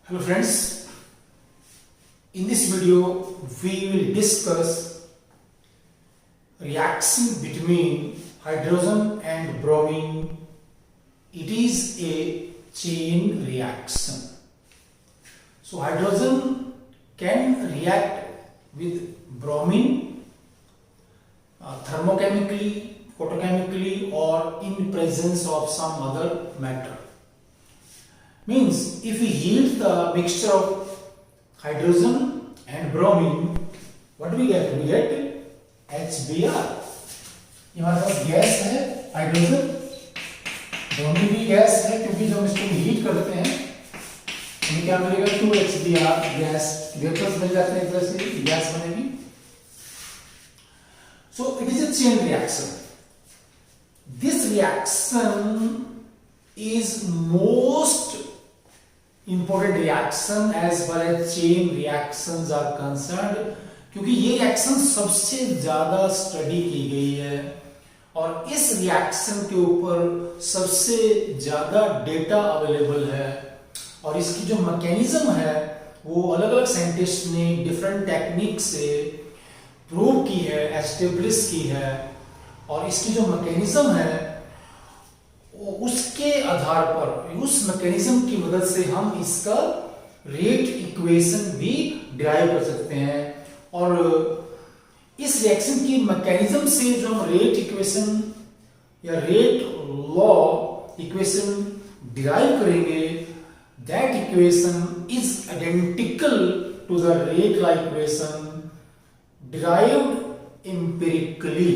Hello friends, in this video we will discuss reaction between hydrogen and bromine. It is a chain reaction. So hydrogen can react with bromine thermochemically, photochemically or in presence of some other matter. Means if we heat the mixture of hydrogen and bromine, what do we get? We get HBr. हमारे पास gas है hydrogen, bromine भी gas है क्योंकि जब इसको heat करते हैं हमें क्या मिलेगा 2HBr गैस, वेपर्स बन जाते हैं, एक तरह से गैस बनेगी. So it is a chain reaction. This reaction is most important reaction as far as chain reactions are concerned, क्योंकि ये रिएक्शन सबसे ज्यादा स्टडी की गई है और इस रिएक्शन के ऊपर सबसे ज्यादा डेटा अवेलेबल है और इसकी जो मैकेनिज्म है वो अलग अलग साइंटिस्ट ने डिफरेंट टेक्निक से प्रूव की है, एस्टेब्लिश की है और इसकी जो मैकेनिज्म है उसके आधार पर, उस मैकेनिज्म की मदद से हम इसका रेट इक्वेशन भी डिराइव कर सकते हैं और इस रिएक्शन की मैकेनिज्म से जो हम रेट इक्वेशन या रेट लॉ इक्वेशन डिराइव करेंगे, that equation is identical to the rate law equation derived empirically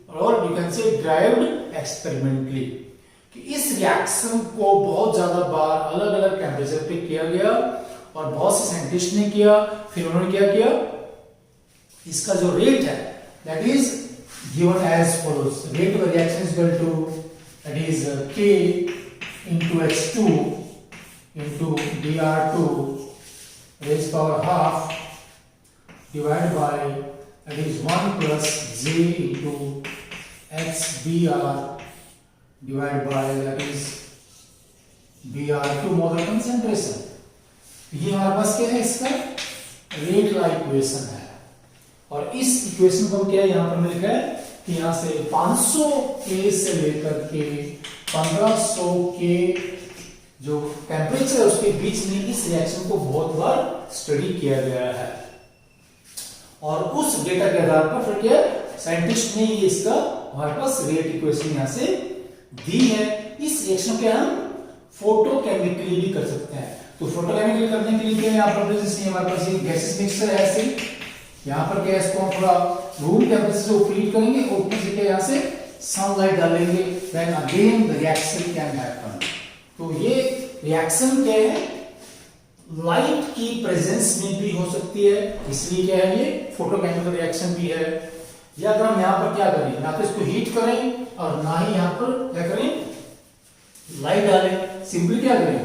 और you can say derived experimentally. इस रिएक्शन को बहुत ज्यादा बार अलग अलग टेम्परेचर पे किया गया और बहुत से साइंटिस्ट ने किया. फिर उन्होंने क्या किया, इसका जो रेट है that is given as follows. Rate of reaction is equal to that is K into H2 into Br2 raised power half divided by that is 1 plus J into HBr divided by that is Br2 molar concentration. ये हमारे पास क्या है, इसका rate law equation है और इस equation को क्या है यहाँ पर लिखा है कि यहाँ से 500 K से लेकर के 1500 K जो टेम्परेचर है उसके बीच में इस रिएक्शन को बहुत बार स्टडी किया गया है और उस डेटा के आधार पर फिर क्या साइंटिस्ट ने ये इसका हमारे पास रेट इक्वेशन यहाँ से दी है. इस रिएक्शन के हम फोटोकेमिकली भी कर सकते हैं. तो फोटोकेमिकली करने के लिए क्या यहाँ पर जैसे हमारे पास ये गैसेस मिक्सचर है, ऐसे यहाँ पर क्या इसको हम थोड़ा रूम टेम्परेचर से ऊपर हीट करेंगे और ऊपर से क्या यहाँ से सनलाइट डालेंगे, then again the reaction can happen. तो ये रिएक्शन क्या है, लाइट की प्रेजेंस में भी हो सकती है, इसलिए क्या है ये फोटोकेमिकल रिएक्शन भी है. या अगर हम यहाँ पर क्या करें, ना तो इसको हीट करें और ना ही यहाँ पर क्या करें लाइट डालें, सिंपली क्या करें,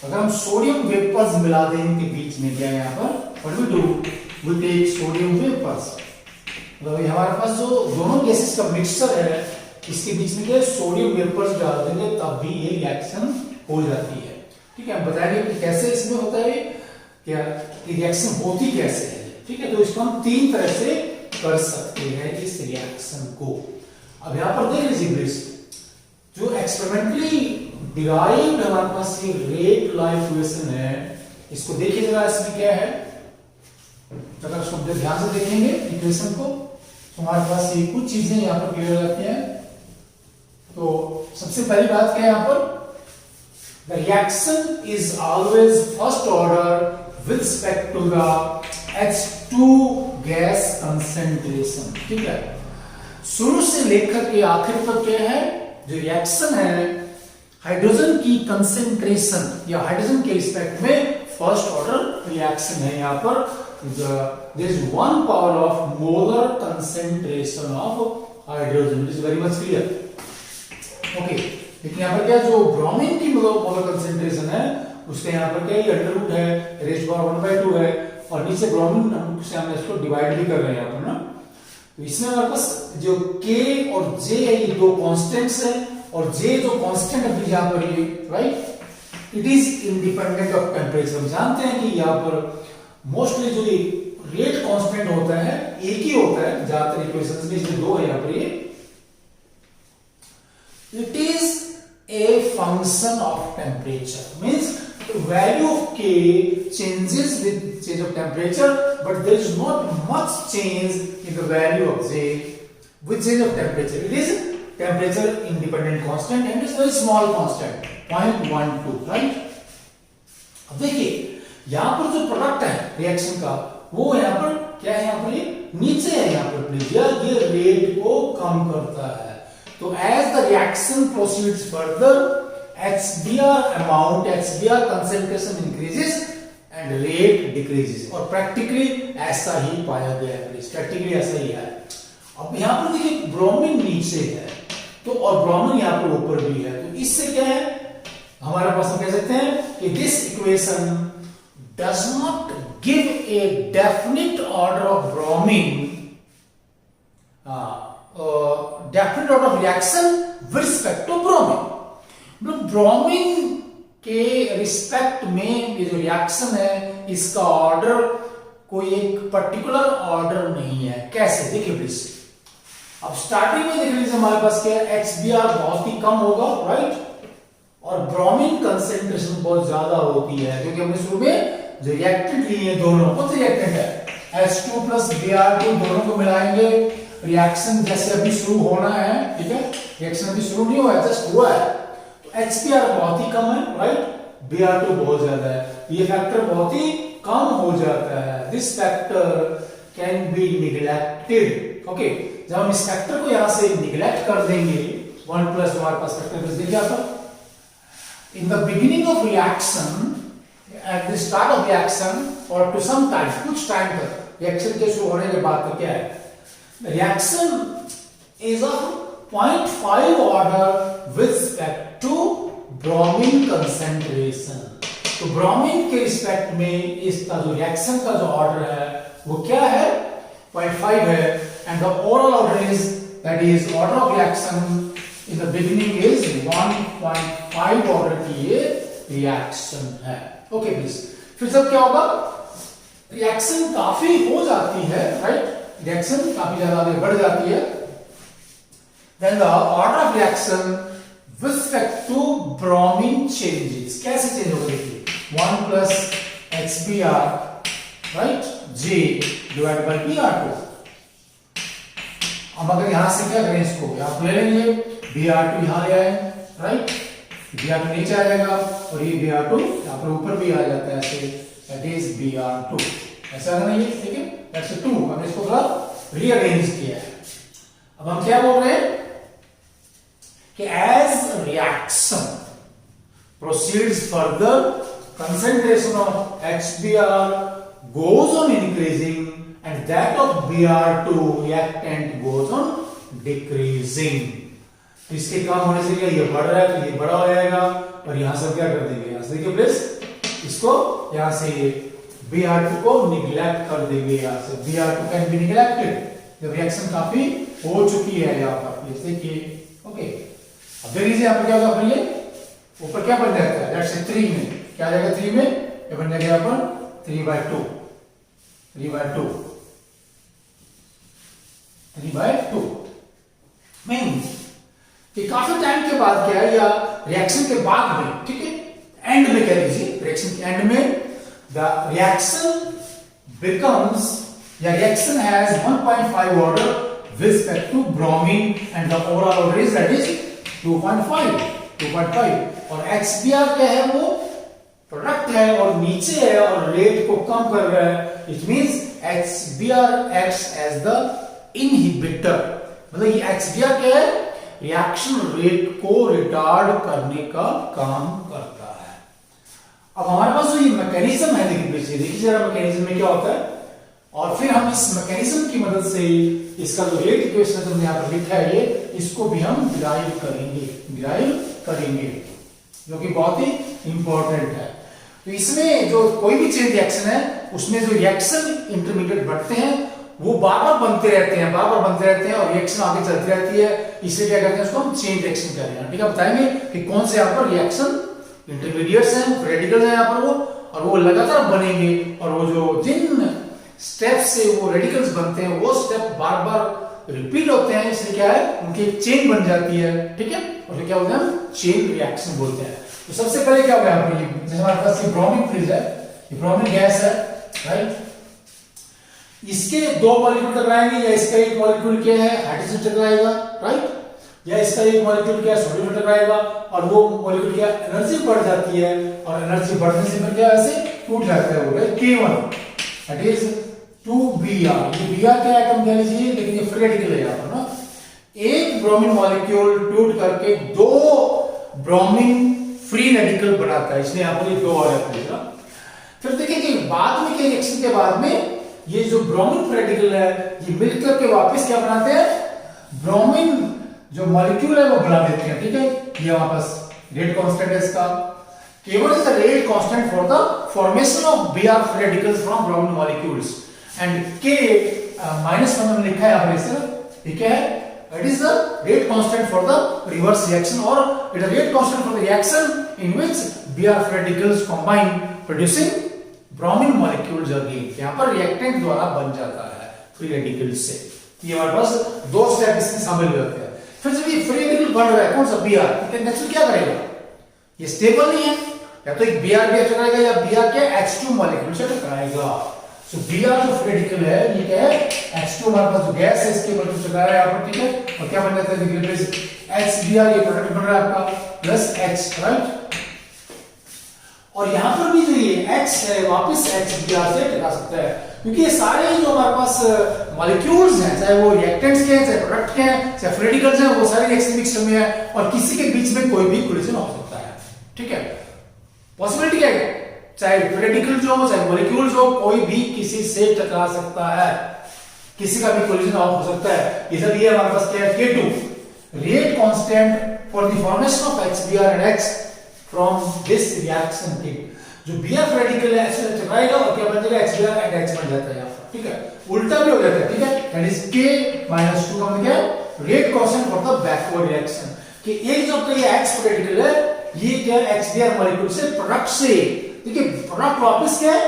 अगर हम सोडियम वेपर्स मिला दें इनके बीच में, क्या यहाँ पर what we do, we take sodium vapours. मतलब हमारे पास जो दोनों गैसेस का मिक्सचर है इसके बीच में क्या सोडियम वेपर्स डाल देंगे तब भी ये रिएक्शन हो जाती है. ठीक है, हम बताएंगे कि कैसे इसमें होता है, क्या रिएक्शन होती कैसे है. ठीक है, तो इसको हम तीन तरह से कर सकते हैं इस रिएक्शन को. अब यहां पर देख लीजिए प्लीज, जो एक्सपेरिमेंटली डिराइव्ड हमारे पास ये रेट लॉ इक्वेशन है, इसको देखिए जरा इसमें क्या है. अगर इसको ध्यान से देखेंगे इक्वेशन को तो हमारे पास ये कुछ चीजें यहां पर क्लियर हो जाती हैं. तो सबसे पहली बात क्या है यहाँ पर, the reaction is always first order with respect to the H2 gas concentration. ठीक है, शुरू से लेकर के आखिर तक क्या है, जो रिएक्शन है हाइड्रोजन की कंसेंट्रेशन या हाइड्रोजन के रिस्पेक्ट में फर्स्ट ऑर्डर रिएक्शन है. यहाँ पर there is 1 power of molar concentration of hydrogen. It is very much clear. Okay, लेकिन यहाँ पर क्या जो ब्रोमीन की मोलर कंसेंट्रेशन है उसके यहाँ पर क्या अंडर रूट है, रेज़ पावर 1/2 है और नीचे ब्रोमीन से हम इसको डिवाइड भी कर रहे हैं यहाँ पर ना. तो इसमें हमारे पास जो K और J है ये दो कांस्टेंट्स है और J जो कांस्टेंट अभी यहाँ पर ये right, it is independent of temperature. Temperature हम जानते हैं कि यहाँ पर मोस्टली जो रेट कांस्टेंट होता है एक ही होता है ज्यादातर इक्वेशंस में, इसमें दो है यहाँ पर। ये it is a function of temperature, means value of k changes with change of temperature, but there is not much change in the value of j with change of temperature. It is temperature independent constant and it's very small constant 0.12, right? अब देखिए यहां पर जो product है reaction का वो यहां पर क्या है, यहां पर ये नीचे है, यहां पर प्लीज ये रेट को कम करता है। तो as the reaction proceeds further HBr amount, HBr concentration increases and rate decreases, और प्रैक्टिकली ऐसा ही पाया गया है, प्रैक्टिकली ऐसा ही है। अब यहाँ पर देखिए ब्रोमीन नीचे है तो और ब्रोमीन यहाँ पर ऊपर भी है, तो इससे क्या है हमारे पास हम कह सकते हैं कि this equation does not give a definite order of bromine, definite order of reaction with respect to bromine. Bromine के रिस्पेक्ट में ये जो रिएक्शन है इसका ऑर्डर कोई एक पर्टिकुलर ऑर्डर नहीं है। कैसे देखिए प्लीज, अब स्टार्टिंग में देख लीजिए हमारे पास क्या है, HBr बहुत ही कम होगा, राइट, और ब्रोमीन कंसेंट्रेशन बहुत ज्यादा होती है क्योंकि हमने शुरू में जो रिएक्टेंट लिए दोनों कौन से रिएक्टेंट है H2 प्लस Br2, दोनों को मिलाएंगे, रिएक्शन जैसे अभी शुरू होना है, ठीक है, रिएक्शन अभी शुरू नहीं हुआ है, जस्ट हुआ है। HBr बहुत ही कम है, राइट, Br2 बहुत ज्यादा है, ये फैक्टर बहुत ही कम हो जाता है। This factor can be neglected, okay, जब हम इस फैक्टर को यहां से निग्लेक्ट कर देंगे 1 प्लस हमारे पास फैक्टर प्लस देखिए आप in the beginning of reaction, at the start of reaction और टू सम टाइम, कुछ टाइम तक रिएक्शन के शुरू होने के बाद तो क्या है, reaction is of 0.5 order with respect to bromine concentration. तो ब्रोमीन के रिस्पेक्ट में इसका जो रिएक्शन का जो ऑर्डर है वो क्या है, 0.5 है, and the overall order is that is order of reaction in the beginning is 1.5 order की ये रिएक्शन है। ओके प्लीज, फिर जब क्या होगा, रिएक्शन काफी हो जाती है, राइट, रिएक्शन काफी ज्यादा आगे बढ़ जाती है, then the order of reaction with respect to bromine changes। कैसे चेंज होगा देखिए, 1 plus HBr, right, J divided by Br2। अब अगर यहां से क्या करें, इसको यहां ले लेंगे, Br2 यहां ले आए, राइट, Br2 नीचे आ जाएगा और ये Br2 यहां पर ऊपर भी आ जाता है, ऐसे that is Br2, ऐसा नहीं है, ठीक है, that's 2। हमने इसको थोड़ा रीअरेंज किया है। अब हम क्या बोल रहे हैं कि as reaction proceeds further, concentration of HBr goes on increasing and that of Br2 reactant goes on decreasing। तो इसके काम होने से क्या ये बढ़ रहा है तो ये बड़ा हो जाएगा और यहां से क्या कर देंगे, यहां से देखिए प्लीज, इसको यहां से Br2 को निग्लेक्ट कर देंगे, यहां से Br2 कैन बी निग्लेक्टेड जब रिएक्शन काफी हो चुकी है यहाँ पर, जैसे कि ओके। अब देख लीजिए यहाँ पर क्या होगा, फिर ये ऊपर क्या बन जाता है, लेट्स से 3 में क्या आ जाएगा, 3 में ये बन जाएगा यहाँ पर 3/2, 3/2 मींस कि काफी टाइम के बाद क्या है, या रिएक्शन के बाद में, ठीक है, एंड में कह लीजिए, रिएक्शन के एंड में द रिएक्शन बिकम्स, या reaction has 1.5 order with respect to bromine and the overall order is that is 2.5 और HBr क्या है, वो प्रोडक्ट है और नीचे है और रेट को कम कर रहा है, it means HBr acts as the inhibitor, मतलब ये HBr क्या है, रिएक्शन रेट को रिटार्ड करने का काम करता है। अब हमारे पास जो ये मैकेनिज्म है, देखिए जरा मैकेनिज्म में क्या होता है, और फिर हम इस मैकेनिज्म की मदद से इसका जो रेट इक्वेशन हमने यहाँ पर लिखा है, ये इसको भी हम डिराइव करेंगे जो कि बहुत ही इंपॉर्टेंट है। तो इसमें जो कोई भी चेन रिएक्शन है उसमें जो रिएक्शन इंटरमीडिएट बढ़ते हैं वो बार बार बनते रहते हैं और रिएक्शन आगे चलती रहती है, इसलिए क्या कहते हैं उसको हम चेन रिएक्शन कह रहे हैं। ठीक है, बताएंगे कि कौन से यहाँ पर रिएक्शन इंटरमीडिएट्स हैं, रेडिकल्स हैं यहाँ पर वो, और वो लगातार बनेंगे और वो जो जिन स्टेप से वो रेडिकल्स बनते हैं वो स्टेप बार बार रिपीट होते हैं, इसलिए क्या है उनकी एक चेन बन जाती है, ठीक है, और क्या बोलते हैं हम चेन रिएक्शन बोलते हैं। तो सबसे पहले क्या होगा यहाँ पर, जैसे हमारे पास ये ब्रोमीन फ्रीज है, ये ब्रोमीन गैस है, राइट, इसके दो मॉलिक्यूल टकराएंगे या इसका एक मॉलिक्यूल क्या है हाइड्रोजन टकराएगा, राइट, या इसका एक मॉलिक्यूल क्या सोडियम टकराएगा और वो मॉलिक्यूल क्या एनर्जी बढ़ जाती है और एनर्जी बढ़ने से फिर क्या ऐसे टूट जाता है, वो K1 दैट इज 2Br। ये Br क्या एटम कह लीजिए, लेकिन ये फ्री रेडिकल है यहाँ पर ना। एक ब्रोमीन मॉलिक्यूल टूट करके दो ब्रोमीन फ्री रेडिकल बनाता है, इसलिए यहाँ पर ये दो और है। फिर देखिए बाद में क्या रिएक्शन के बाद में ये जो ब्रोमीन रेडिकल है ये मिलकर के वापस क्या बनाते हैं, ब्रोमीन जो मॉलिक्यूल है वो बना देते हैं, ठीक है। ये हमारे पास रेट कांस्टेंट है इसका, K1 is the rate constant for the formation of Br free radicals from bromine molecules and K -1 हमने लिखा है यहाँ पर इसे, ठीक है, it is the rate constant for the reverse reaction or it is the rate constant for the reaction in which Br free radicals combine producing bromine molecules again, यहां पर रिएक्टेंट द्वारा बन जाता है फ्री रेडिकल से। ये हमारे पास दो स्टेप इसमें शामिल होते हैं। फिर जब ये फ्री रेडिकल बन रहा है कौन सा Br, नेचुरल क्या करेगा, ये स्टेबल नहीं है, या तो एक Br टकराएगा या Br के H2 मॉलिक्यूल से टकराएगा। सो Br जो फ्री रेडिकल है ये क्या है H2 हमारे पास जो गैस है इसके ऊपर टकरा रहा है यहाँ पर, ठीक है, और क्या बन जाता है देखिए HBr, ये प्रोडक्ट बन रहा है आपका प्लस H, राइट, और यहां पर भी जो ये H है वापस HBr से टकरा सकता है, क्योंकि ये सारे जो हमारे पास मॉलिक्यूल्स हैं, चाहे वो रिएक्टेंट्स के हैं, चाहे प्रोडक्ट के हैं, चाहे फ्री रेडिकल्स हैं, वो सारे रिएक्शन मिक्सचर में है और किसी के बीच में कोई भी कोलिजन हो सकता है, ठीक है। पॉसिबिलिटी क्या है, चाहे फ्री रेडिकल जो हो चाहे मॉलिक्यूल्स हो, कोई भी किसी से टकरा सकता है, किसी का भी कोलिजन हो सकता है। ये जब ये हमारे पास क्या है K2 rate constant for the formation of HBr and H from this reaction के जो Br रेडिकल है ऐसे टकराएगा और क्या बन जाएगा HBr एंड H बन जाता है यहाँ पर, ठीक है, उल्टा भी हो जाता है, ठीक है, दैट इज K - 2 का मतलब क्या है rate constant for the backward reaction कि एक जो आपका ये H रेडिकल है ये क्या HBr मॉलिक्यूल से प्रोडक्ट से, देखिए प्रोडक्ट वापस क्या है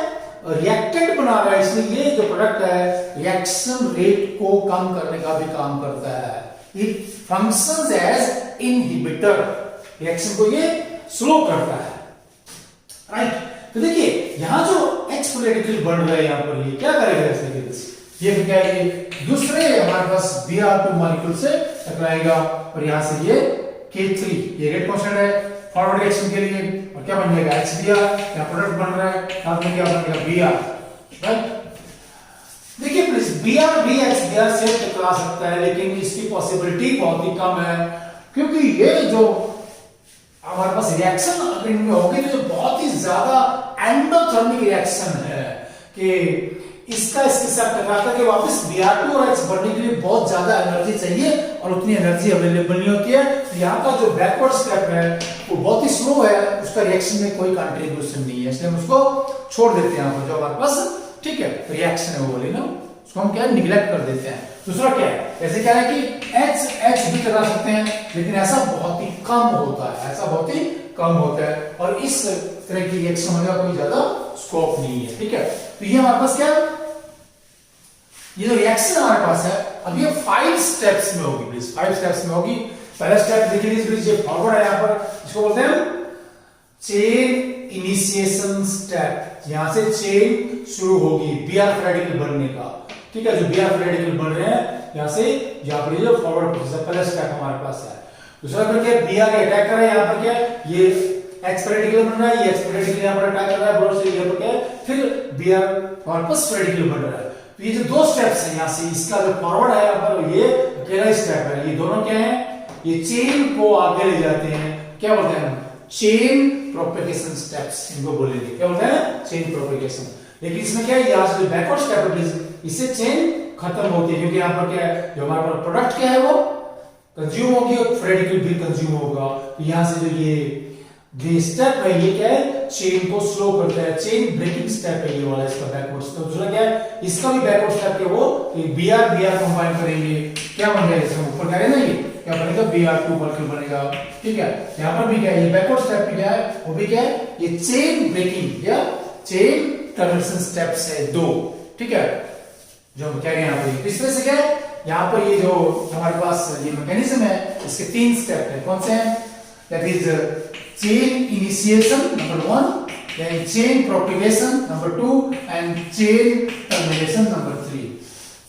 रिएक्टेंट बना रहा है, इसलिए ये जो प्रोडक्ट है रिएक्शन रेट को कम करने का भी काम करता है, it functions as inhibitor, reaction को ये स्लो करता है, राइट। तो देखिए यहां जो H रेडिकल बन रहा है यहाँ पर ये क्या करेगा ऐसे ये क्या है दूसरे हमारे पास Br2 मॉलिक्यूल से टकराएगा और यहां से ये K3 ये रेट कांस्टेंट है फॉरवर्ड रिएक्शन के लिए और क्या बन जाएगा HBr, क्या प्रोडक्ट बन रहा है साथ में क्या बनेगा Br, राइट। देखिए प्लीज Br भी HBr से टकरा सकता है लेकिन इसकी पॉसिबिलिटी बहुत ही कम है, क्योंकि ये जो हमारे पास रिएक्शन अगर इनमें होगी तो बहुत ही ज्यादा एंडोथर्मिक रिएक्शन है कि इसका इसके साथ टकराता कि वापस Br2 और H बनने के लिए बहुत ज्यादा एनर्जी चाहिए और उतनी एनर्जी अवेलेबल नहीं होती है। यहाँ का जो बैकवर्ड स्टेप है वो बहुत ही स्लो है, उसका रिएक्शन में कोई कंट्रीब्यूशन नहीं है, इसलिए हम उसको छोड़ देते हैं यहाँ पर जो हमारे पास, ठीक है, रिएक्शन है वो बोले ना, उसको हम क्या निगलेक्ट कर देते हैं। दूसरा क्या है, ऐसे क्या है कि H भी टकरा सकते हैं लेकिन ऐसा बहुत ही कम होता है, ऐसा बहुत ही कम होता है और इस तरह की रिएक्शन होने का कोई ज्यादा स्कोप नहीं है, ठीक है। तो ये हमारे पास क्या ये जो रिएक्शन हमारे पास है अब ये 5 स्टेप्स में होगी, प्लीज 5 स्टेप्स में होगी। पहला स्टेप देख लीजिए फॉरवर्ड है यहाँ पर, इसको बोलते हैं चेन इनिशिएशन स्टेप, यहां से चेन शुरू होगी Br रेडिकल बनने का, ठीक है, जो Br रेडिकल बन रहे हैं यहां से यहाँ पर जो फॉरवर्ड प्रोसेस पहला स्टेप हमारे पास है। दूसरा पर क्या Br अटैक कर रहा है, यहाँ पर क्या ये H रेडिकल बन रहा है, ये H रेडिकल यहाँ पर अटैक कर रहा है बोर्ड से, यहाँ पर क्या फिर Br वापस रेडिकल बन रहा है। तो ये जो दो स्टेप्स हैं यहाँ से इसका जो फॉरवर्ड है यहाँ पर ये अकेला स्टेप है, ये दोनों क्या है ये चेन को आगे ले जाते हैं, क्या बोलते हैं चेन प्रोपेगेशन स्टेप्स, इनको बोलेंगे क्या बोलते हैं चेन प्रोपेगेशन। लेकिन इसमें क्या है यहाँ से जो बैकवर्ड स्टेप है इससे चेन खत्म होती है, क्योंकि यहाँ पर क्या है जो हमारे पास प्रोडक्ट क्या है वो कंज्यूम होगी और रेडिकल भी कंज्यूम होगा। यहाँ से जो ये स्टेप है ये क्या है चेन को स्लो करता है, चेन ब्रेकिंग स्टेप है ये वाला इसका बैकवर्ड स्टेप। दूसरा क्या है इसका भी बैकवर्ड स्टेप है वो Br कंबाइन करेंगे, क्या बन जाएगा इसमें ऊपर करें ना ये क्या बनेगा Br2 मॉलिक्यूल बनेगा, ठीक है। यहाँ पर भी क्या है ये बैकवर्ड स्टेप भी क्या है वो भी क्या है ये चेन ब्रेकिंग या चेन टर्मिनेशन स्टेप्स है 2, ठीक है, जो हम कह रहे हैं यहाँ पर। इस तरह से क्या है, यहाँ पर ये जो हमारे पास ये मैकेनिज्म है, इसके 3 स्टेप है। कौन से हैं? That is chain initiation number 1, then chain propagation number 2 and chain termination number 3।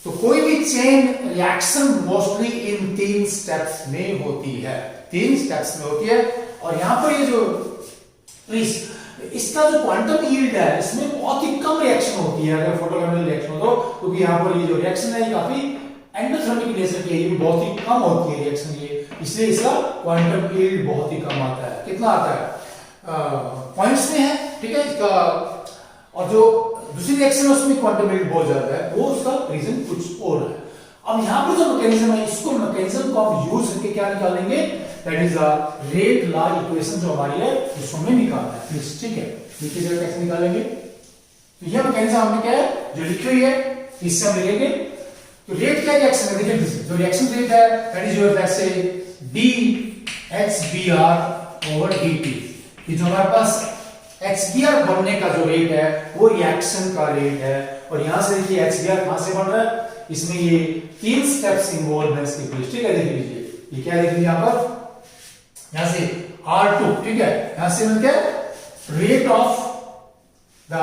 तो कोई भी chain reaction mostly in 3 steps में होती है, 3 स्टेप्स में होती है। और यहाँ पर ये जो इसका जो क्वांटम यील्ड है, इसमें बहुत ही कम रिएक्शन होती है अगर फोटोकेमिकल रिएक्शन हो तो, क्योंकि यहाँ पर ये जो रिएक्शन है ये काफी एंडोथर्मिक नेचर की है, ये बहुत ही कम होती है रिएक्शन ये, इसलिए इसका क्वांटम यील्ड बहुत ही कम आता है। कितना आता है? पॉइंट्स में है, ठीक है इसका। और जो दूसरी रिएक्शन है उसमें क्वांटम यील्ड बहुत ज्यादा है, वो उसका रीजन कुछ और है। अब यहाँ पर जो मैकेनिज्म है, इसको मैकेनिज्म को हम यूज करके क्या निकालेंगे? That is rate law equation जो हमारी है उसको हमें निकालना है, ठीक है। देखिए जरा कैसे निकालेंगे। तो ये मैकेनिज्म हमने क्या है जो लिखी हुई है, इससे हम लिखेंगे। तो रेट क्या रिएक्शन है? देखिए जो रिएक्शन रेट है that is your let's say dHBr over dt। ये जो हमारे पास HBr बनने का जो रेट है वो रिएक्शन का रेट है। और यहां से देखिए HBr कहां से बन रहा है, इसमें ये 3 स्टेप्स इन्वॉल्व है इसके बीच, ठीक है। देख लीजिए ये क्या, देख लीजिए यहां पर, यहां से R2, ठीक है, यहां से क्या rate of the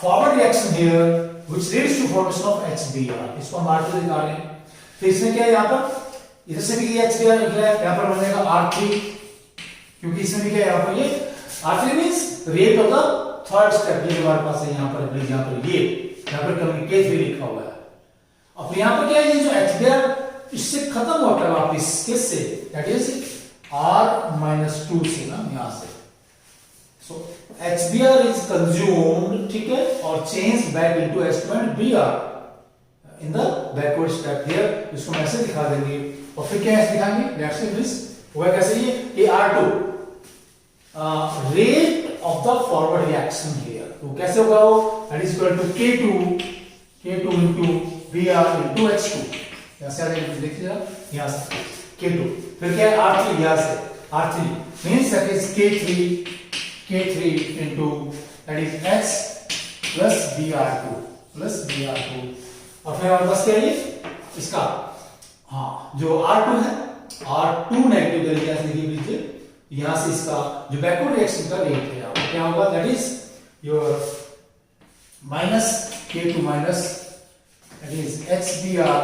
forward reaction here which leads to formation of HBr, इसको हम R2 दिखा रहे हैं। तो इसमें क्या है, यहां पर इधर से भी ये HBr निकला है, यहां पर बनेगा R3, क्योंकि इसमें भी क्या है, यहां पर ये R3 means rate of the third step. ये हमारे पास है यहां पर, यहां पर ये यहां पर K3 लिखा हुआ है। अब यहां पर क्या है, ये जो HBr इससे खत्म होता है वापस किससे, दैट इज R-2 से ना, यहां से। सो HBr इज कंज्यूम्ड, ठीक है, और change back into H2 and Br in the backward step here. इसको हम ऐसे दिखा देंगे और फिर क्या ऐसे दिखाएंगे, लेट्स से दिस होगा कैसे, ये R2 rate of the forward reaction here. तो कैसे होगा वो, that is equal to K2 into Br into H2। यहां से देखिए यहां से K2, फिर क्या है R3, यहां से R3 means that is K3 into that is H plus Br2 और फिर हमारे पास क्या है इसका, हाँ जो R2 है, R2 नेगेटिव ले लिया, लिख लीजिए यहां से इसका जो बैकवर्ड रिएक्शन का रेट है यहाँ क्या होगा, that is your minus K2 minus that is HBr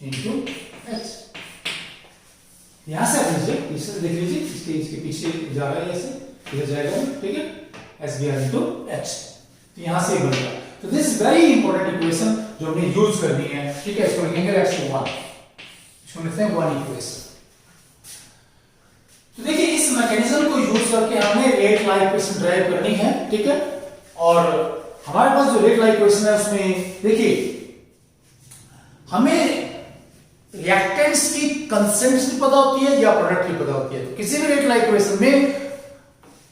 into H। यहां से आप लीजिए, इससे देख लीजिए, इसके पीछे जा रहा है, ऐसे इधर जाएगा, ठीक है, HBr इनटू H। तो यहां से बन गया। तो this is very important equation जो हमने यूज करनी है, ठीक है। इसको लिखेंगे रिएक्शन 1, इसको लिखते हैं 1 इक्वेशन। तो देखिए इस मैकेनिज्म को यूज करके हमें रेट लॉ इक्वेशन ड्राइव करनी है, ठीक है। और हमारे पास जो रेट लॉ इक्वेशन है उसमें देखिए हमें रिएक्टेंट्स की कंसेंट्स भी पता होती है या प्रोडक्ट भी पता होती है। तो किसी भी रेट लॉ इक्वेशन में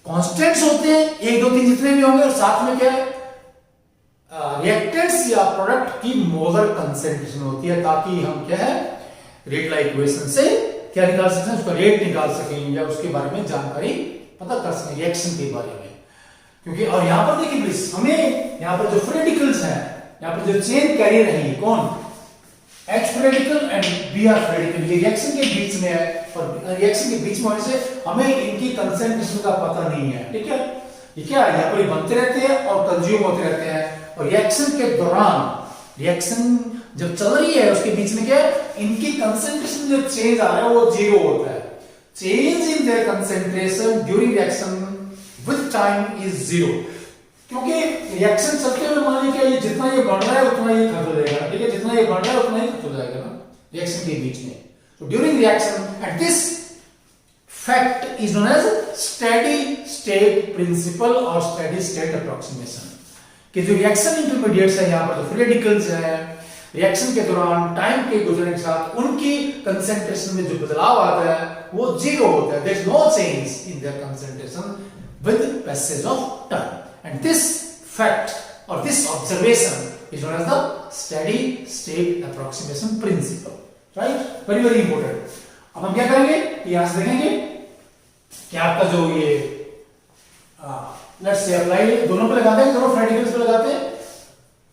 कांस्टेंट्स होते हैं 1 2 3 जितने भी होंगे, और साथ में क्या है रिएक्टेंट्स या प्रोडक्ट की मोलर कंसेंट्रेशन होती है, ताकि हम क्या है रेट लॉ इक्वेशन से क्या निकाल सकते हैं, उसका रेट निकाल सकें या उसके बारे में जानकारी पता कर सकें रिएक्शन के बारे में। क्योंकि और यहां पर देखिए प्लीज, हमें यहां पर जो फ्री रेडिकल्स हैं, यहां पर जो चेन कैरियर है, कौन H free radical and Br free radical, ये रिएक्शन के बीच में है, और रिएक्शन के बीच में होने से हमें इनकी कंसेंट्रेशन का पता नहीं है, ठीक है। ये क्या है, यहां पर बनते रहते हैं और कंज्यूम होते रहते हैं, और रिएक्शन के दौरान रिएक्शन जब चल रही है उसके बीच में क्या है, इनकी कंसेंट्रेशन जो चेंज आ रहा है वो 0 होता है। Change in their concentration during reaction with time is 0, क्योंकि रिएक्शन चलते हुए मान लीजिए ये जितना ये बढ़ रहा है उतना ये खत्म हो जाएगा, ठीक है, जितना ये बढ़ रहा है उतना ही खत्म हो जाएगा ना रिएक्शन के बीच में। तो during reaction at this fact is known as steady state principle और स्टेडी स्टेट अप्रोक्सीमेशन, कि जो रिएक्शन इंटरमीडिएट्स है, यहां पर जो फ्री रेडिकल्स हैं, रिएक्शन के दौरान टाइम के गुजरने के साथ उनकी कंसेंट्रेशन में जो बदलाव आता है वो 0 होता है। There is no change in their concentration with passage of time, and this fact और this observation is known as the steady state approximation principle, right, very very important. अब हम क्या करेंगे, यहां से देखेंगे कि आपका जो ये लेट्स से अप्लाई दोनों पे लगाते हैं, दोनों रेडिकल्स पे लगाते हैं,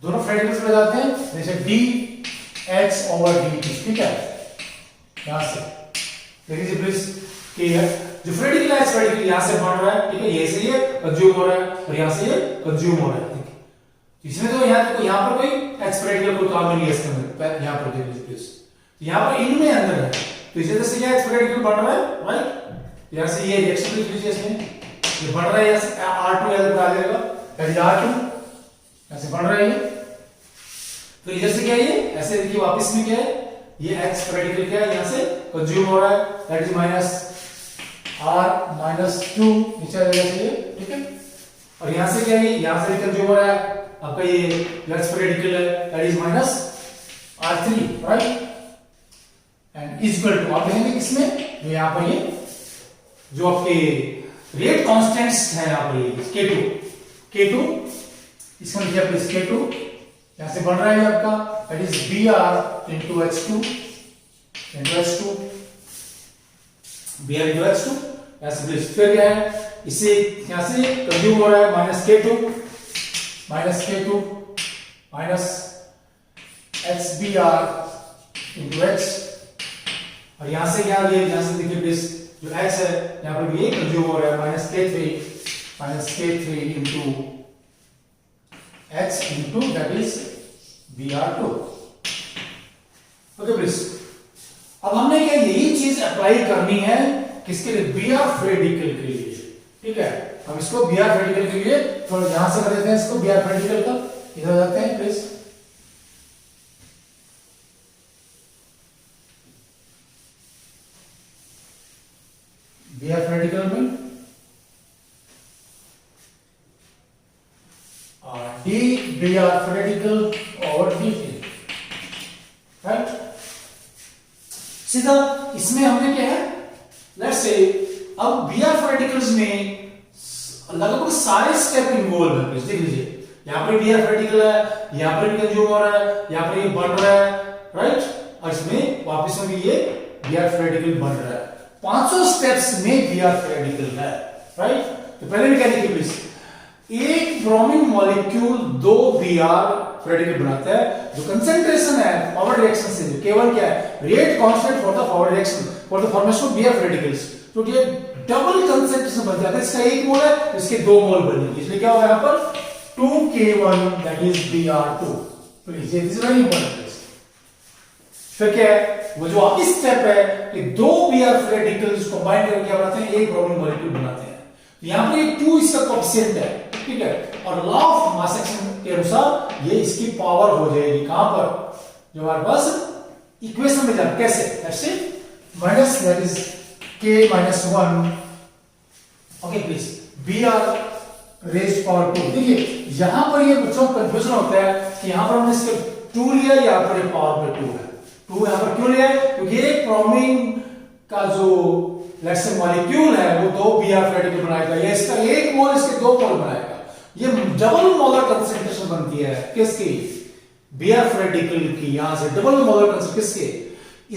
दोनों रेडिकल्स पे लगाते हैं, जैसे D x over D T, ठीक है। यहां से देखिए प्लीज कि जो रेडिकल है, रेडिकल यहां से बन रहा है, ठीक है, ये से ये कंज्यूम हो रहा है और यहां से ये कंज्यूम हो रहा है, ठीक है। इसमें तो यहां पर कोई एक्स रेडिकल कोई काम नहीं है इसके अंदर, यहां पर देखिए प्लीज, यहां पर इनमें अंदर है, तो इस वजह से क्या एक्स रेडिकल बन रहा है, राइट। यहां से ये रिएक्शन लिख लीजिए, इसमें ये बढ़ रहा है, यहां से R2 पर आ जाएगा, दैट इज R2, ऐसे बढ़ रहा है ये। तो इधर से क्या है ये ऐसे देखिए, वापस में क्या है ये एक्स रेडिकल क्या है, यहां से कंज्यूम हो रहा है, that is minus R minus 2 नीचे आ जाएगा ये, ठीक है। और यहां से क्या है, यहां से कंज्यूम हो रहा है आपका ये एक्स रेडिकल है, that is minus R3, right. And equal to आप देखेंगे किसमें, जो यहां पर ये जो आपके रेट कांस्टेंट्स है यहां पर ये K2 इसको लिखिए प्लीज, K2 यहां से बन रहा है आपका, that is Br into H2 Br into H2 ऐसे प्लीज। फिर क्या है, इससे यहां से कंज्यूम हो रहा है minus K2 minus HBr into H, और यहां से क्या ये यहां से देखिए प्लीज, जो x है यहां पर भी ये कंज्यूम हो रहा है minus K3 into H into that is Br2, okay please. अब हमने क्या यही चीज अप्लाई करनी है किसके लिए, Br रेडिकल के लिए, ठीक है। हम इसको Br रेडिकल के लिए थोड़ा यहां से कर देते हैं, इसको Br रेडिकल का इधर जाते हैं प्लीज, Br रेडिकल में d Br रेडिकल और dt, राइट। सीधा इसमें हमने क्या है, लेट्स से अब Br रेडिकल्स में लगभग सारे स्टेप इन्वॉल्व है, देख लीजिए यहां पर Br रेडिकल है, यहां पर भी कंज्यूम हो रहा है, यहां पर ये बन रहा है, राइट। और इसमें वापस में भी ये Br रेडिकल बन रहा है, 500 स्टेप्स में Br रेडिकल है, राइट। तो पहले भी क्या देखिए प्लीज, एक ब्रोमीन मॉलिक्यूल 2 Br रेडिकल बनाता है, जो कंसंट्रेशन है फॉरवर्ड रिएक्शन से केवल क्या है, rate constant for the forward reaction for the formation of Br radicals, तो ये डबल कंसंट्रेशन बन जाता है, इसका 1 मोल है तो इसके 2 मोल बनेंगे, इसलिए क्या होगा यहां पर 2K1 that is Br2, please this is very important. फिर क्या है, वो जो आखिरी स्टेप है कि 2 Br रेडिकल्स कंबाइन करके क्या बनाते हैं, एक ब्रोमीन मॉलिक्यूल बनाते हैं। यहां पर ये 2 इसका कोएफिशिएंट है, ठीक है, और लॉ ऑफ मास एक्शन के अनुसार ये इसकी पावर हो जाएगी कहां पर, जो हमारे पास इक्वेशन में जाए कैसे, ऐसे minus that is K minus 1, okay please, Br raised power 2। देखिए यहां पर ये बच्चों को कंफ्यूजन होता है कि यहां पर हमने इसके 2 लिया, यहां पर ये पावर में 2 है, 2 यहां पर क्यों लिया है, क्योंकि एक ब्रोमीन का जो लेट्स से मॉलिक्यूल है वो 2 Br रेडिकल बनाएगा, ये इसका 1 मोल इसके 2 मोल बनाएगा, ये डबल मोलर कंसंट्रेशन बनती है किसकी, Br रेडिकल की, यहां से डबल मोलर कंसंट्रेशन किसके,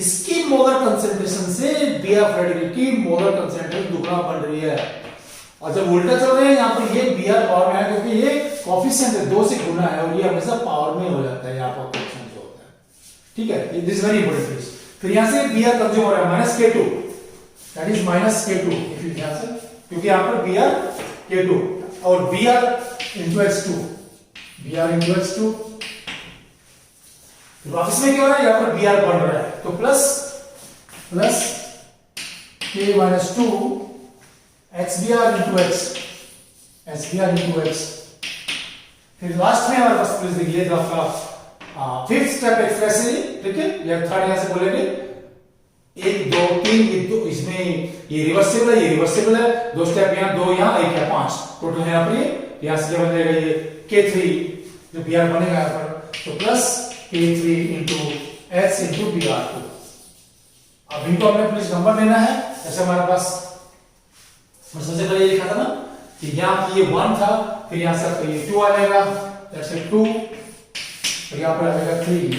इसकी मोलर कंसंट्रेशन से Br रेडिकल की मोलर कंसंट्रेशन दुगना बन रही है। और जब उल्टा चल रहे हैं यहां पर ये Br पावर में है, क्योंकि ये कोएफिशिएंट है 2 से गुना है और ये हमेशा पावर में हो जाता है, यहां पर कोएफिशिएंट जो होता है, ठीक है, दिस इज वेरी इंपॉर्टेंट। फिर यहां से Br कंज्यूम हो रहा है minus K2, that is minus K2, if you यहां से, क्योंकि यहां पर Br K2 और Br into H2, Br into H2, तो वापस में क्या हो रहा है, यहां पर Br बन रहा है, तो plus K minus 2 HBr into H, HBr into H। फिर लास्ट में हमारे पास प्लीज देखिए तो आपका फिफ्थ स्टेप एक्सप्रेस है, ठीक है, या थर्ड यहां से बोलेंगे 1 2 3, ये दो इसमें ये रिवर्सिबल है, ये रिवर्सिबल है, 2 स्टेप यहां, 2 यहां, 1 यहां, 5 टोटल है यहां पर, ये यहां से बन जाएगा ये K3 जो Br बनेगा यहां पर, तो plus K3 into H into Br2। अब इनको हमें प्लीज नंबर देना है, जैसे हमारे पास सबसे पहले ये लिखा था ना कि यहां पर ये 1 था, फिर यहां से आपका ये 2 आ जाएगा, दैट्स 2, फिर यहां पर आ जाएगा 3।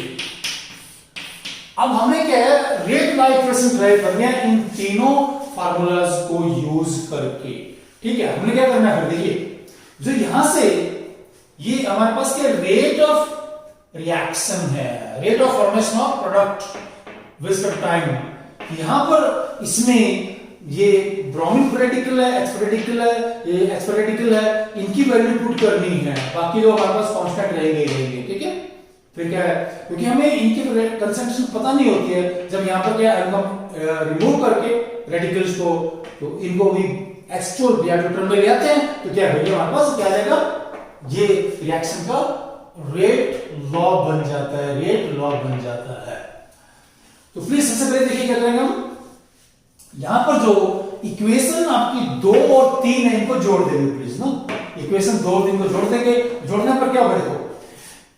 अब हमें क्या है, रेट लॉ इक्वेशन ड्राइव करनी है इन तीनों फार्मूलाज को यूज करके, ठीक है। हमने क्या करना है, फिर देखिए जो यहां से ये हमारे पास क्या रेट ऑफ रिएक्शन है, rate of formation of product with time. यहां पर इसमें ये ब्रोमीन रेडिकल है, एक्सपेरेटिकल है, ये एक्सपेरेटिकल है, इनकी वैल्यू पुट करनी है, बाकी जो हमारे पास कांस्टेंट रहेंगे, ठीक है। फिर क्या है, क्योंकि हमें इनकी कंसंट्रेशन पता नहीं होती है, जब यहाँ पर क्या हम रिमूव करके रेडिकल्स को, तो इनको भी एक्चुअल रिएक्टर में ले आते हैं, तो क्या भैया हमारे पास क्या आएगा, ये रिएक्शन का रेट लॉग बन जाता है, रेट लॉग बन जाता है। तो प्लीज सबसे पहले देखिए क्या करेंगे हम, यहां पर जो इक्वेशन आपकी 2 और 3 है इनको जोड़ देंगे प्लीज ना, इक्वेशन 2 और 3 को जोड़ देंगे। जोड़ने पर क्या होगा, देखो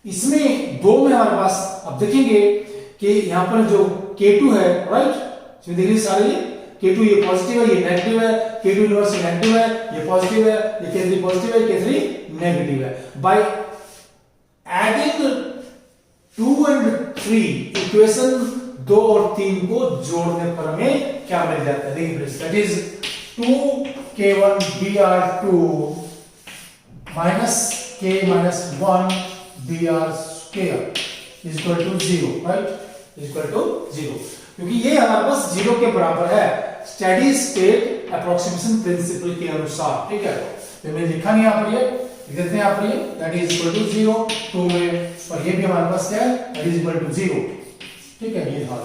इसमें 2 में हमारे पास अब देखेंगे कि यहां पर जो K2 है, राइट, इसमें देखिए सारे K2 ये पॉजिटिव है, ये नेगेटिव है, K2 इनवर्स नेगेटिव है, ये पॉजिटिव है, ये K3 पॉजिटिव है, K3 नेगेटिव है। बाय एडिंग 2 and 3 इक्वेशन 2 और 3 को जोड़ने पर हमें क्या मिल जाता है, देखिए please, that is 2k1 br2 minus k minus 1 br square is equal to 0, right, is equal to 0, क्योंकि ये हमारे पास 0 के बराबर है स्टेडी स्टेट अप्रोक्सीमेशन प्रिंसिपल के अनुसार, ठीक है। तो मैंने लिखा नहीं यहाँ पर, ये लिख देते हैं यहाँ पर, ये दैट इज इक्वल टू 0 2 में, और ये भी हमारे पास क्या है, दैट इज इक्वल टू 0, ठीक है। ये था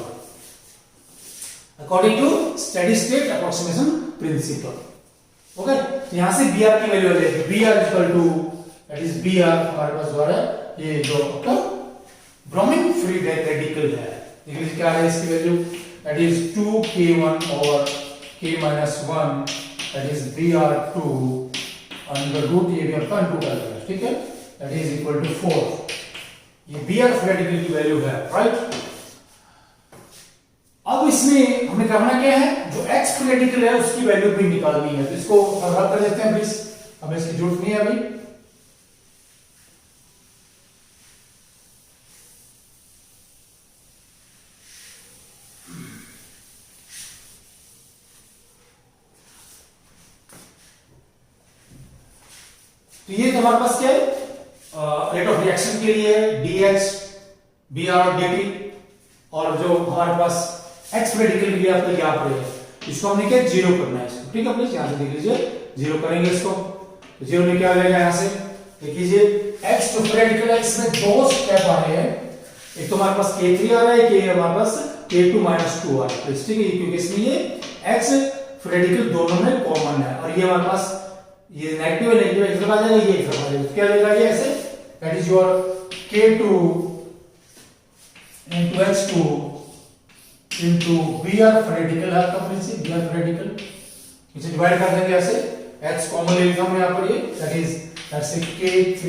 according to steady state approximation principle, okay. यहां से br की वैल्यू ले लेंगे, br equal to that is br हमारे पास जो है ये जो आपका ब्रोमीन फ्री रेडिकल है, देखिए क्या है इसकी वैल्यू, दैट इज 2k1 और k minus 1 that is br2 under root, ये भी आपका अंडर कर देगा, ठीक है, दैट इज इक्वल टू 4, ये br रेडिकल की वैल्यू है, राइट। अब इसमें हमें करना क्या है, जो x रेडिकल है उसकी वैल्यू भी निकालनी है, तो इसको हल कर देते हैं प्लीज, हमें इसकी जरूरत नहीं है अभी। तो ये तो हमारे पास क्या है, रेट ऑफ रिएक्शन के लिए dH br dt, और जो हमारे पास x रेडिकल के लिए आपको यहाँ पर है, इसको हमने क्या 0 करना है इसको, ठीक है प्लीज, यहां से देख लीजिए 0 करेंगे इसको, तो 0 में क्या आ जाएगा, यहां से देख लीजिए x जो रेडिकल है इसमें 2 स्टेप आ रहे हैं, एक तो हमारे पास K3 आ रहा है, कि हमारे पास K2 minus 2 आ रहा है, ठीक है, क्योंकि इसमें ये x रेडिकल दोनों में कॉमन है, और ये हमारे पास ये नेगेटिव नेगेटिव एक तरफ आ जाएगा, ये एक तरफ आ जाएगा, क्या देगा ये ऐसे, that is your K2 into H2 into Br radical है आपका प्रिंसिपल, Br रेडिकल, इसे डिवाइड कर देंगे ऐसे, H कॉमन ले लेता हूं यहां पर, ये that is that's K3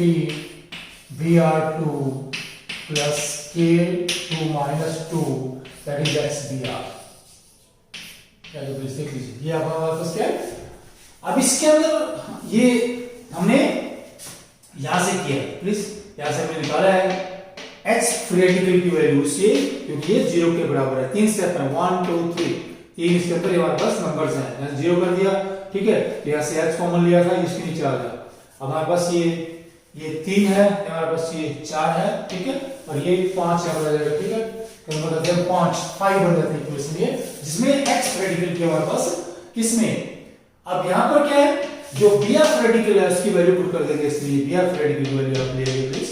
Br2 plus K2 minus 2 that is X Br, क्या ये प्लीज देख लीजिए, ये आपका वापस क्या है। अब इसके अंदर ये हमने यहां से किया प्लीज, यहां से हमने निकाला है x रेडिकल की वैल्यू से, क्योंकि ये 0 के बराबर है, 3 स्टेप है, 1 2 3, 3 इसके अंदर हमारे पास नंबर्स हैं, यहां 0 कर दिया, ठीक है, तो यहां से h कॉमन लिया था, इसके नीचे आ गया, अब हमारे पास ये 3 है, हमारे पास ये 4 है, ठीक है, और ये 5 यहां पर आ जाएगा, ठीक है, तो हम बताते हैं 5 बन जाते हैं इक्वेशन ये, जिसमें x रेडिकल के हमारे पास किसमें, अब यहां पर क्या है, जो Br रेडिकल है उसकी वैल्यू पुट कर देंगे, इसलिए Br रेडिकल की वैल्यू आप ले लीजिए प्लीज,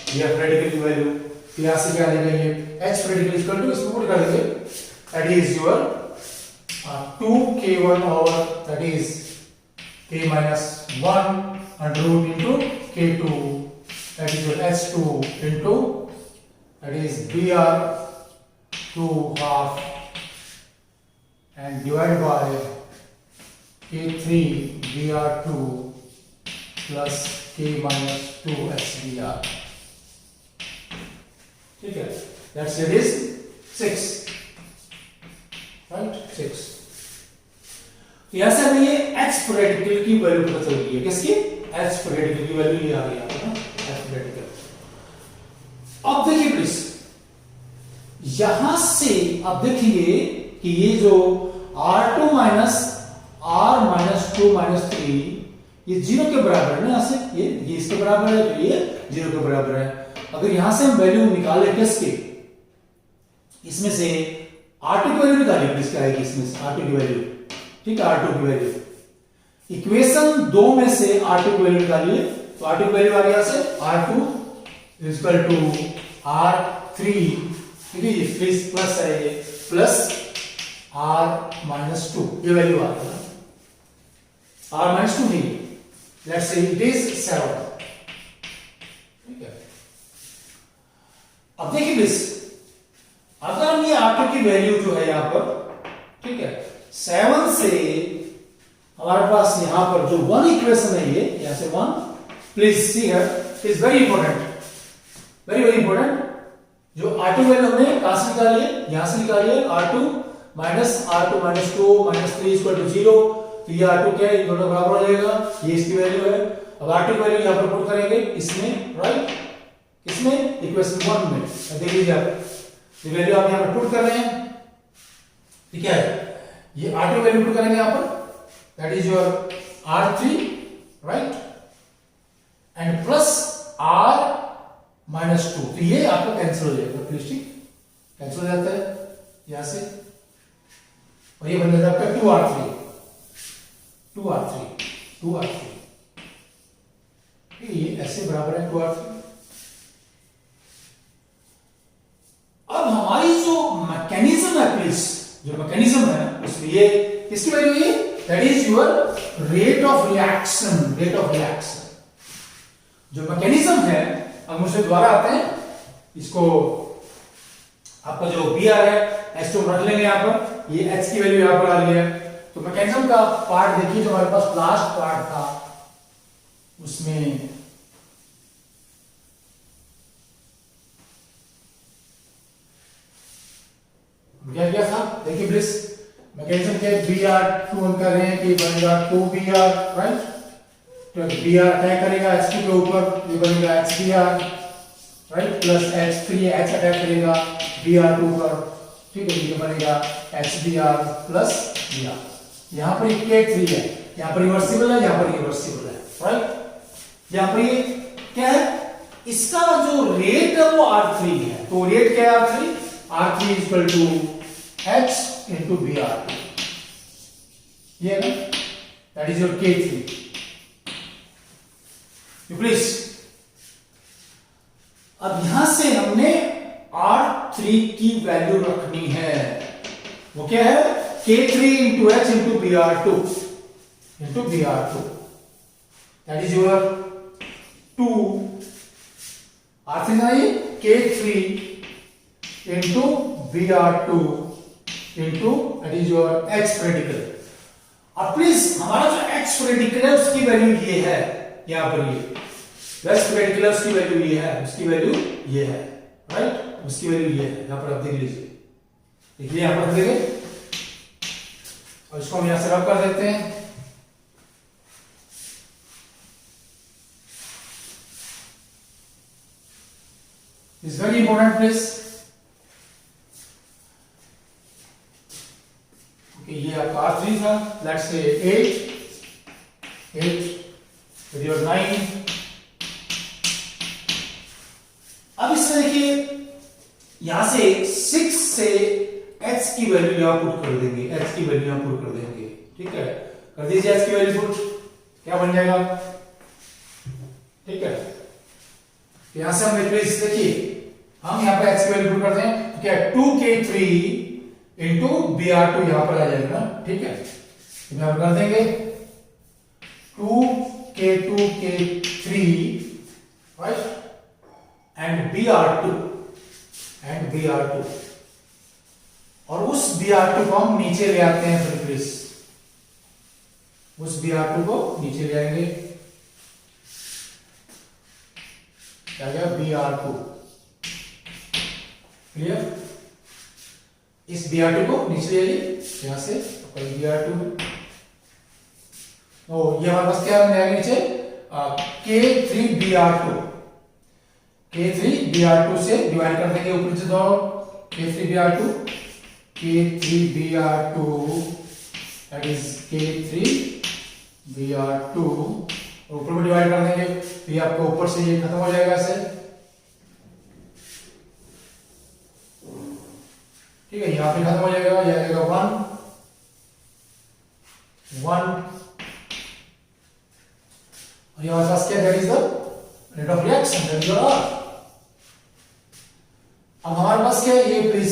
Br रेडिकल की वैल्यू यहां से क्या लेंगे, ये H रेडिकल इक्वल टू इसको पुट कर देंगे, that is your 2k1 over that is k minus 1 under root into k2, that is your H2 into that is Br2 half and divided by K3 Br2 plus K minus 2 HBr, ठीक है, that's it is 6, right, 6। तो यहां से हमें ये x radical की value पता चल गई है, किसकी, x रेडिकल की वैल्यू ये आ गई है ना, x रेडिकल। अब देखिए प्लीज, यहां से आप देखेंगे कि ये जो R2 minus R minus 2 minus 3 ये 0 के बराबर है ना, यहाँ से ये इसके बराबर है, तो ये 0 के बराबर है। अगर यहां से हम वैल्यू निकाले किसके, इसमें से R2 की वैल्यू निकालिए, प्लीज क्या आएगी इसमें से R2 की वैल्यू, ठीक है, R2 की वैल्यू इक्वेशन 2 में से R2 की वैल्यू निकालिए, तो R2 की वैल्यू आ गई यहां से R2 is equal to R3, ठीक है, ये प्लस है, ये प्लस R-2, ये वैल्यू आ गई R-2 नहीं, लेट्स से इट इज 7, ठीक है। अब देखिए प्लीज, अगर हम ये R2 की वैल्यू जो है यहां पर, ठीक है, 7 से हमारे पास यहां पर जो 1 इक्वेशन है, ये यहां से 1, please see here, is very important, very very important. जो R2 वैल्यू हमने कहां से निकाली है, यहां से निकाली है, R2 minus R2 minus 2 minus 3 equal to 0, तो ये R2 क्या है, ये दोनों बराबर हो जाएगा, ये इसकी वैल्यू है। अब R2 की वैल्यू यहां पर पुट करेंगे इसमें, राइट, इसमें इक्वेशन 1 में, देख लीजिए आप, ये वैल्यू आप यहां पर पुट कर रहे हैं, ठीक है, ये R2 वैल्यू पुट करेंगे यहां पर, that is your R3, right, and plus R-2, तो ये आपका कैंसिल हो जाएगा, प्लीज, ठीक, कैंसिल हो जाता है यहां से, और ये बन जाता है आपका 2R3, 2R3, ये ऐसे बराबर है 2R3। अब हमारी जो मैकेनिज्म है प्लीज, जो मैकेनिज्म है उसमें ये किसकी वैल्यू है, that is your rate of reaction, rate of reaction. जो मैकेनिज्म है, हम उसे द्वारा आते हैं, इसको आपका जो बी आर है एच रख लेंगे यहां पर, ये एच की वैल्यू यहां पर आ रही है, तो मैकेनिज्म का पार्ट देखिए, जो हमारे पास लास्ट पार्ट था उसमें क्या था, देखिए प्लीज, मैकेनिज्म के बी आर 2 हम कर रहे हैं कि बनेगा 2 बी आर, राइट, तो बी आर अटैक करेगा एच के ऊपर, ये बनेगा H B R, right, plus H3 H attack करेगा Br2 पर, ठीक है, ये बनेगा HBr प्लस Br। यहां पर K3 है, यहां पर रिवर्सिबल है, यहां पर रिवर्सिबल है, राइट। यहां पर ये क्या है, इसका जो रेट है वो R3 है, तो रेट क्या है R3, R3 is equal to H into Br2, ये ना, that is your K3। You please, अब यहां से हमने R3 की वैल्यू रखनी है, वो क्या है, K3 into H into Br2 that is your 2 R3 है, K3 into Br2 into that is your H critical। अब प्लीज हमारा जो H critical है उसकी वैल्यू ये है, यहां पर ये वेस्ट क्रेडिकुलर्स की वैल्यू ये है, उसकी वैल्यू ये है, राइट, उसकी वैल्यू ये है, यहां पर आप देख लीजिए, देखिए यहां पर देंगे, और इसको हम यहां से रब कर देते हैं, is very important please, okay, ये आपका R3 था, लेट्स से 8 with your 9। अब इसमें देखिए, यहां से 6 से h की वैल्यू यहां पुट कर देंगे, h की वैल्यू यहां पुट कर देंगे, ठीक है, कर दीजिए h की वैल्यू पुट, क्या बन जाएगा, ठीक है, यहां से हम प्लीज देखिए, हम यहां पे h की वैल्यू पुट कर दें, तो क्या 2k3 इंटू Br2 यहां पर आ जाएगा, ठीक है, यहां पर कर देंगे 2k3 राइट, and Br2 और उस Br2 को हम नीचे ले आते हैं, फिर प्लीज उस Br2 को नीचे ले आएंगे, क्या गया Br2, क्लियर, इस Br2 को नीचे ले आइए यहां से, Br2, ये हमारे पास क्या आएगा नीचे, K3Br2 K3Br2 से डिवाइड कर देंगे ऊपर से दोनों, K3Br2 that is K3 Br2 और ऊपर में डिवाइड कर देंगे तो ये आपको ऊपर से ये खत्म हो जाएगा ऐसे, ठीक है, यहां पे खत्म हो जाएगा, ये आएगा 1 1 और ये हमारे पास क्या, that is the rate of reaction, that is your R. अब हमारे पास क्या है, ये प्लीज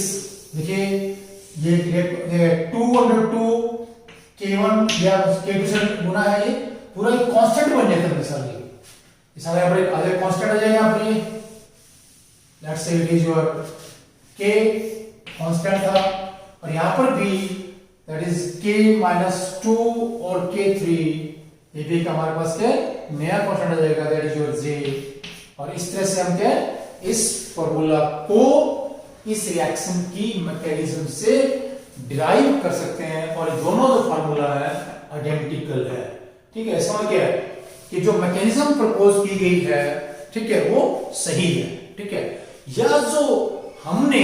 देखिए, ये 2/2 K1 या K2 से गुना है, ये पूरा एक कांस्टेंट बन जाता है सर, ये सारे यहाँ पर एक अलग कांस्टेंट आ जाएगा यहाँ पर, ये let's say it is your K constant था, और यहाँ पर भी दैट इज K-2 और K3, ये भी हमारे पास क्या नया कांस्टेंट आ जाएगा, दैट इज योर J। और इस तरह से हम क्या इस फॉर्मूला को इस रिएक्शन की मैकेनिज्म से डिराइव कर सकते हैं, और दोनों जो फार्मूला है आइडेंटिकल है, ठीक है। इसका मतलब क्या है कि जो मैकेनिज्म प्रपोज की गई है, ठीक है, वो सही है, ठीक है, या जो हमने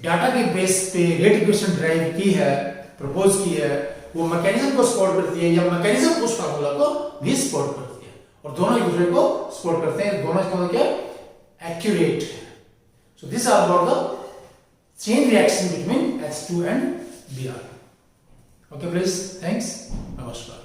डाटा के बेस पे रेट इक्वेशन ड्राइव की है, प्रपोज की है, वो मैकेनिज्म को सपोर्ट करती है, या मैकेनिज्म उस फार्मूला को भी सपोर्ट करती है, और दोनों एक दूसरे को सपोर्ट करते हैं, दोनों इसका मतलब क्या एक्यूरेट है। So this are about the chain reaction between H2 and Br. Okay, please. Thanks. Namaskar.